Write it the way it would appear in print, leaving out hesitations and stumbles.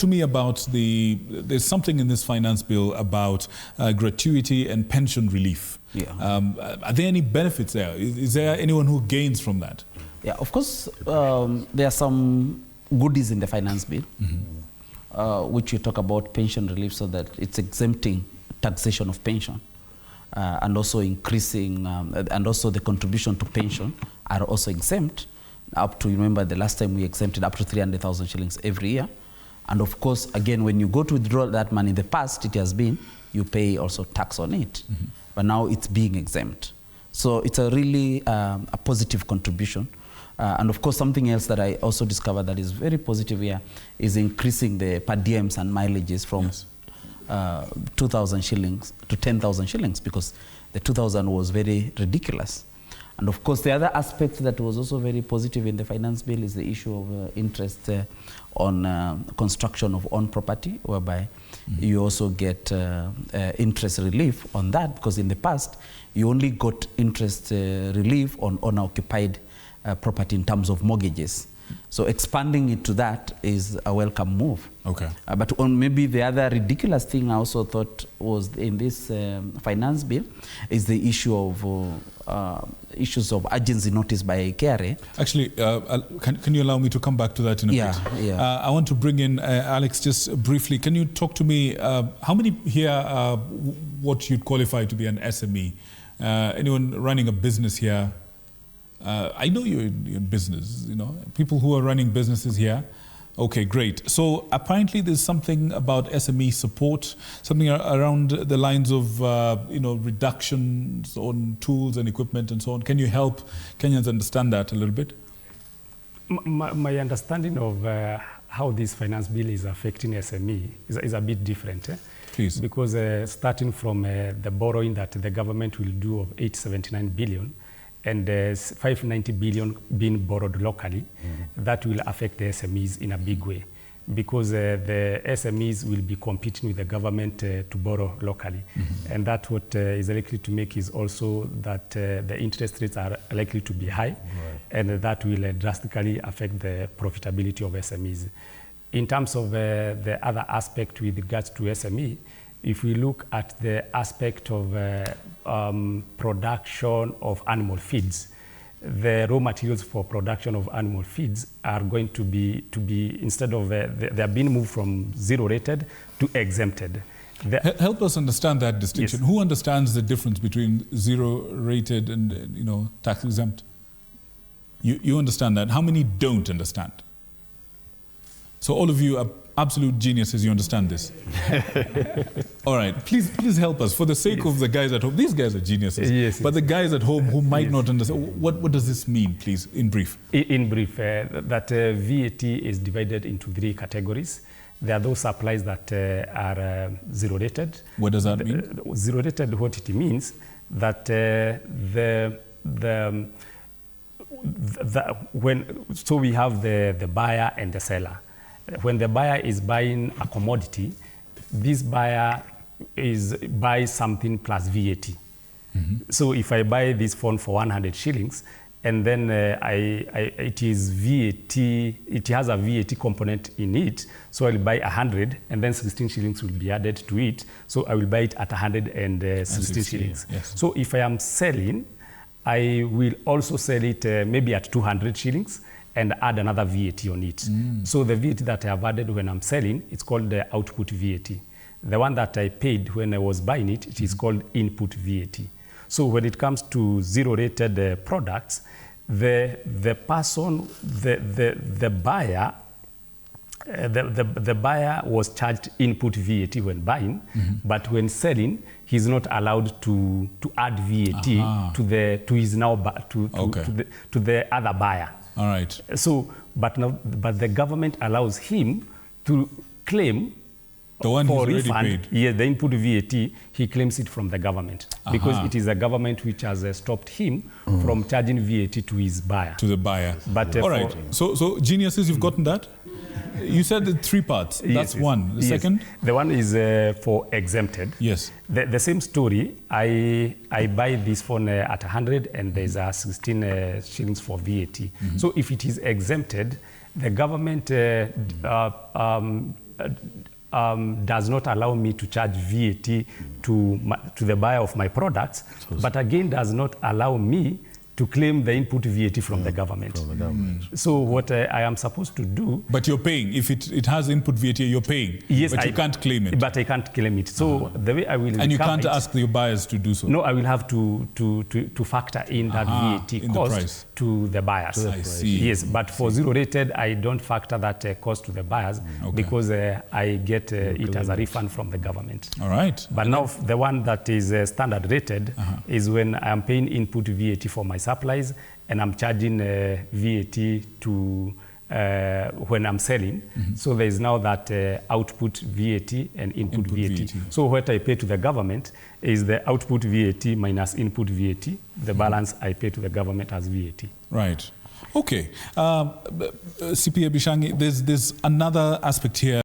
to me about there's something in this finance bill about gratuity and pension relief. Yeah. Are there any benefits there? Is there anyone who gains from that? Yeah, of course, there are some goodies in the finance bill, which you talk about pension relief, so that it's exempting taxation of pension, and also increasing, and also the contribution to pension are also exempt up to, remember the last time we exempted up to 300,000 shillings every year. And of course, again, when you go to withdraw that money, in the past it has been, you pay also tax on it, but now it's being exempt. So it's a really a positive contribution. And of course, something else that I also discovered that is very positive here is increasing the per diems and mileages from 2,000 shillings to 10,000 shillings, because the 2,000 was very ridiculous. And of course, the other aspect that was also very positive in the finance bill is the issue of interest on construction of own property, whereby you also get interest relief on that, because in the past, you only got interest relief on unoccupied property in terms of mortgages. So expanding it to that is a welcome move. Okay. But on maybe the other ridiculous thing I also thought was in this finance bill is the issue of issues of urgency notice by KRA. Actually, can you allow me to come back to that in a bit? Yeah. I want to bring in Alex just briefly. Can you talk to me, how many here are what you'd qualify to be an SME? Anyone running a business here? I know you're in business, you know, people who are running businesses here. Okay, great. So apparently there's something about SME support, something around the lines of, reductions on tools and equipment and so on. Can you help Kenyans understand that a little bit? My understanding of how this finance bill is affecting SME is a bit different. Please. Because starting from the borrowing that the government will do of 879 billion, and 590 billion being borrowed locally, that will affect the SMEs in a big way, because the SMEs will be competing with the government to borrow locally. And that what is likely to make is also that the interest rates are likely to be high, and that will drastically affect the profitability of SMEs. In terms of the other aspect with regards to SME, if we look at the aspect of production of animal feeds, the raw materials for production of animal feeds are going to be instead of, they are being moved from zero rated to exempted. Help us understand that distinction. Yes. Who understands the difference between zero rated and tax exempt? You understand that. How many don't understand? So all of you are absolute geniuses, you understand this. All right, please help us for the sake of the guys at home. These guys are geniuses, but the guys at home who might not understand, what does this mean, please, in brief? In brief, that VAT is divided into 3 categories. There are those supplies that are zero rated. What does that mean? Zero rated, what it means, that so we have the buyer and the seller. When the buyer is buying a commodity, this buyer buys something plus VAT. So if I buy this phone for 100 shillings, and then it is VAT, it has a VAT component in it, so I'll buy 100, and then 16 shillings will be added to it, so I will buy it at 116 shillings. Yes. So if I am selling, I will also sell it maybe at 200 shillings, and add another VAT on it. So the VAT that I have added when I'm selling, it's called the output VAT. The one that I paid when I was buying it, it is called input VAT. So when it comes to zero-rated products, the person, the buyer, the buyer was charged input VAT when buying, but when selling, he's not allowed to add VAT to the other buyer. All right. So, but the government allows him to claim the one for he's refund. Already paid. Yeah, the input VAT, he claims it from the government because it is the government which has stopped him from charging VAT to his buyer. To the buyer. But all right. So geniuses, you've gotten that? You said the 3 parts. That's one. The second? The one is for exempted. Yes. The same story. I buy this phone at 100 and there's 16 shillings for VAT. So if it is exempted, the government does not allow me to charge VAT to the buyer of my products, but again does not allow me to claim the input VAT from the government. So what I am supposed to do... But you're paying. If it has input VAT, you're paying. Yes, but you can't claim it. But I can't claim it. So the way I will... And you can't ask your buyers to do so? No, I will have to factor in that VAT in cost the price. to the buyers. I see. Yes, but for zero-rated, I don't factor that cost to the buyers because I get it as a refund from the government. All right. But now the one that is standard rated is when I am paying input VAT for my supplies and I'm charging VAT to when I'm selling. So there is now that output VAT and input VAT. So what I pay to the government is the output VAT minus input VAT. The balance I pay to the government as VAT. Right. Okay. CPA Bishangi, there's another aspect here.